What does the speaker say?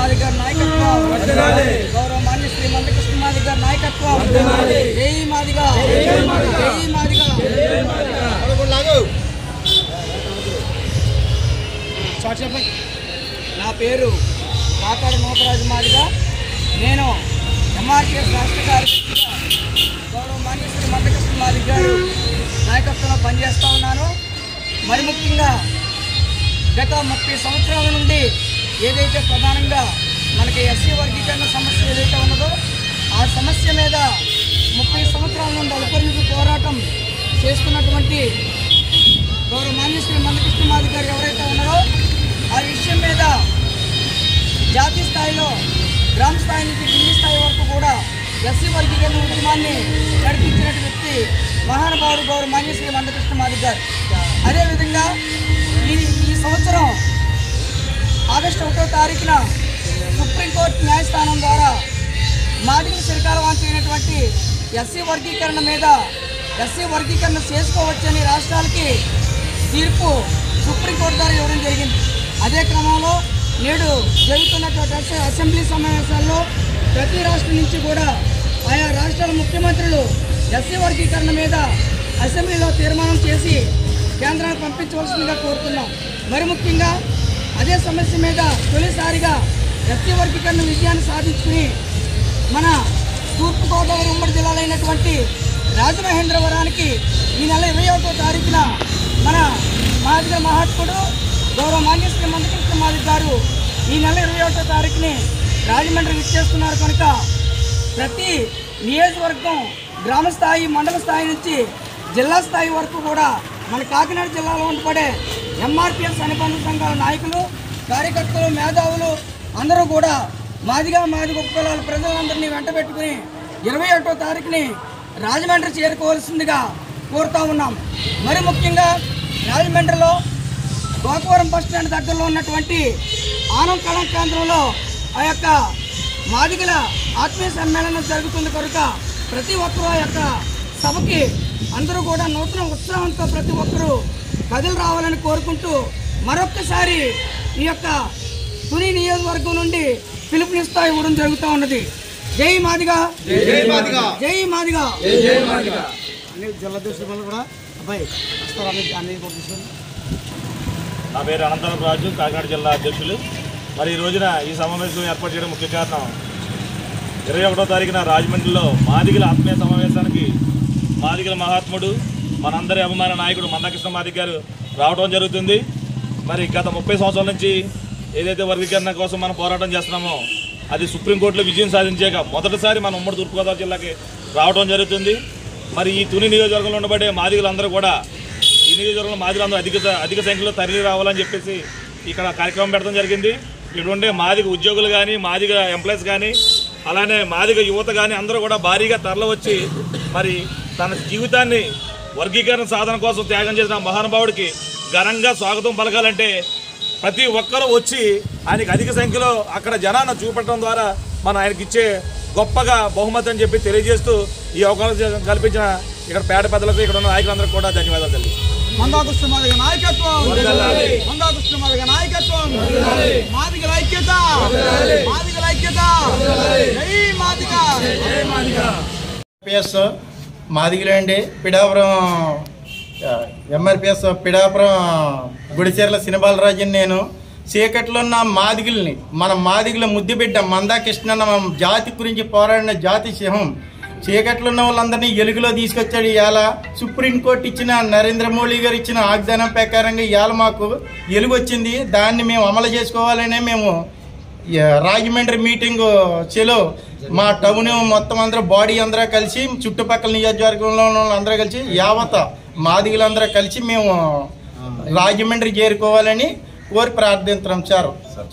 మాదిగర్ నాయకత్వం, గౌరవ మాన్య శ్రీ మందకృష్ణ మాదిగర్ నాయకత్వం, జై మాదిగా, జై మాదిగా. నా పేరు కాకాడ నూకరాజు మాదిగా. నేను ఎంఆర్టీఎస్ రాష్ట్ర కార్యదర్శిగా గౌరవ మాన్య శ్రీ మందకృష్ణ మాదిగ గారు నాయకత్వంలో పనిచేస్తూ ఉన్నాను. మరి ముఖ్యంగా గత 30 సంవత్సరాల నుండి ఏదైతే ప్రధానంగా మనకి ఎస్సీ వర్గీకరణ సమస్య ఏదైతే ఉన్నదో ఆ సమస్య మీద 30 సంవత్సరాల నుండి అల్పరిమిత పోరాటం చేస్తున్నటువంటి గౌరవ మాన్య శ్రీ మందకృష్ణ మాదిగ గారు ఎవరైతే ఉన్నారో ఆ విషయం మీద జాతీయ స్థాయిలో గ్రామ స్థాయి నుంచి ఢిల్లీ స్థాయి వరకు కూడా ఎస్సీ వర్గీకరణ ఉద్యమాన్ని నడిపించిన వ్యక్తి మహానుభావుడు గౌరవ మాన్య శ్రీ మందకృష్ణ మాదిగ గారు. అదేవిధంగా ఈ సంవత్సరం ఆగస్టు 1వ తారీఖున సుప్రీంకోర్టు న్యాయస్థానం ద్వారా మాదిగలు శ్రీకారం చేయనటువంటి ఎస్సీ వర్గీకరణ చేసుకోవచ్చని రాష్ట్రాలకి తీర్పు సుప్రీంకోర్టు ద్వారా ఇవ్వడం జరిగింది. అదే క్రమంలో నేడు జరుగుతున్నటువంటి అసెంబ్లీ సమావేశాల్లో ప్రతి రాష్ట్రం నుంచి కూడా ఆయా రాష్ట్రాల ముఖ్యమంత్రులు ఎస్సీ వర్గీకరణ మీద అసెంబ్లీలో తీర్మానం చేసి కేంద్రానికి పంపించవలసిందిగా కోరుతున్నాం. మరి ముఖ్యంగా అదే సమస్య మీద తొలిసారిగా ఎస్సీ వర్గీకరణ విజయాన్ని సాధించుకుని మన తూర్పుగోదావరి ఉమ్మడి జిల్లాలైనటువంటి రాజమహేంద్రవరానికి ఈ నెల 21వ తారీఖున మన మాదిగ మహాత్ముడు గౌరవ మాన్య శ్రీ మందకృష్ణ మాదిగ గారు ఈ నెల 21వ తారీఖుని రాజమండ్రి విచ్చేస్తున్నారు కనుక ప్రతి నియోజకవర్గం గ్రామ స్థాయి మండల స్థాయి నుంచి జిల్లా స్థాయి వరకు కూడా మన కాకినాడ జిల్లాలో ఉండబడే ఎంఆర్పిఎస్ అనుబంధ సంఘాల నాయకులు, కార్యకర్తలు, మేధావులు అందరూ కూడా మాదిగ ఉపకులాల ప్రజలందరినీ వెంట పెట్టుకుని 21వ తారీఖుని రాజమండ్రి చేరుకోవాల్సిందిగా కోరుతూ ఉన్నాం. మరి ముఖ్యంగా రాజమండ్రిలో గోకవరం బస్ స్టాండ్ దగ్గరలో ఉన్నటువంటి ఆనం కళా కేంద్రంలో ఆ యొక్క మాదిగల ఆత్మీయ సమ్మేళనం జరుగుతుంది కనుక ప్రతి ఒక్కరూ ఆ యొక్క సభకి అందరూ కూడా నూతన ఉత్సాహంతో ప్రతి ఒక్కరూ కథలు రావాలని కోరుకుంటూ మరొక్కసారి ఈ యొక్క తుని నియోజకవర్గం నుండి పిలుపునిస్తా ఇవ్వడం జరుగుతూ ఉన్నది. జై మాదిగా, జై మాదిగా, జై మాదిగా, జై మాదిగా. నా పేరు అనంతరం రాజు, కాకినాడ జిల్లా అధ్యక్షులు. మరి ఈ రోజున ఈ సమావేశం ఏర్పాటు చేయడం ముఖ్య కారణం 21వ తారీఖున రాజమండ్రిలో మాదిగల ఆత్మీయ సమావేశానికి మాదిగల మహాత్ముడు మనందరి అభిమాన నాయకుడు మందకృష్ణ మాదిగ గారు రావడం జరుగుతుంది. మరి గత 30 సంవత్సరాల నుంచి ఏదైతే వర్గీకరణ కోసం మనం పోరాటం చేస్తున్నామో అది సుప్రీంకోర్టులో విజయం సాధించాక మొదటిసారి మన ఉమ్మడి తూర్పుగోదావరి జిల్లాకి రావడం జరుగుతుంది. మరి ఈ తుని నియోజకవర్గంలో ఉండబడే మాదిగలందరూ కూడా ఈ నియోజకవర్గంలో మాదిగలందరూ అధిక సంఖ్యలో తరలి రావాలని చెప్పేసి ఇక్కడ కార్యక్రమం పెట్టడం జరిగింది. ఇక్కడ ఉండే మాదిగ ఉద్యోగులు కానీ, మాదిగ ఎంప్లాయీస్ కానీ, అలానే మాదిగ యువత కానీ అందరూ కూడా భారీగా తరలివచ్చి మరి తన జీవితాన్ని వర్గీకరణ సాధన కోసం త్యాగం చేసిన మహానుభావుడికి ఘనంగా స్వాగతం పలకాలంటే ప్రతి ఒక్కరూ వచ్చి ఆయనకి అధిక సంఖ్యలో అక్కడ జనాన్ని చూపెట్టడం ద్వారా మనం ఆయనకి ఇచ్చే గొప్పగా బహుమతి అని చెప్పి తెలియజేస్తూ ఈ అవకాశం కల్పించిన ఇక్కడ పేద పెద్దలకు ఇక్కడ ఉన్న నాయకులందరికీ కూడా ధన్యవాదాలు తెలియజేస్తాం. మందకృష్ణ మాదిగ నాయకత్వం, మందకృష్ణ మాదిగ నాయకత్వం, మాదిగల ఐక్యత, మాదిగల ఐక్యత, జై మాదిగ, జై మాదిగ. ఎంఆర్పిఎస్ మాదిగలు అండి, పిడాపురం ఎంఆర్పిఎస్ పిడాపురం గుడిచెర్ల సినిబాలరాజుని నేను. చీకట్లో ఉన్న మాదిగల్ని మన మాదిగల ముద్దుబిడ్డ మందాకృష్ణ మన జాతి గురించి పోరాడిన జాతి సింహం చీకట్లో ఉన్న వాళ్ళందరినీ ఎలుగులో తీసుకొచ్చాడు. ఇవాళ సుప్రీంకోర్టు ఇచ్చిన నరేంద్ర మోడీ గారు ఇచ్చిన వాగ్దానం ప్రకారంగా ఇవాళ మాకు ఎలుగు వచ్చింది. దాన్ని మేము అమలు చేసుకోవాలనే మేము రాజమండ్రి మీటింగ్ చెలో మా టౌన్ మొత్తం అందరూ బాడీ అందరూ కలిసి చుట్టుపక్కల నియోజకవర్గంలో ఉన్న అందరూ కలిసి యావత మాదిగలందరూ కలిసి మేము రాజమండ్రి చేరుకోవాలని కోరి ప్రార్థించారు సార్.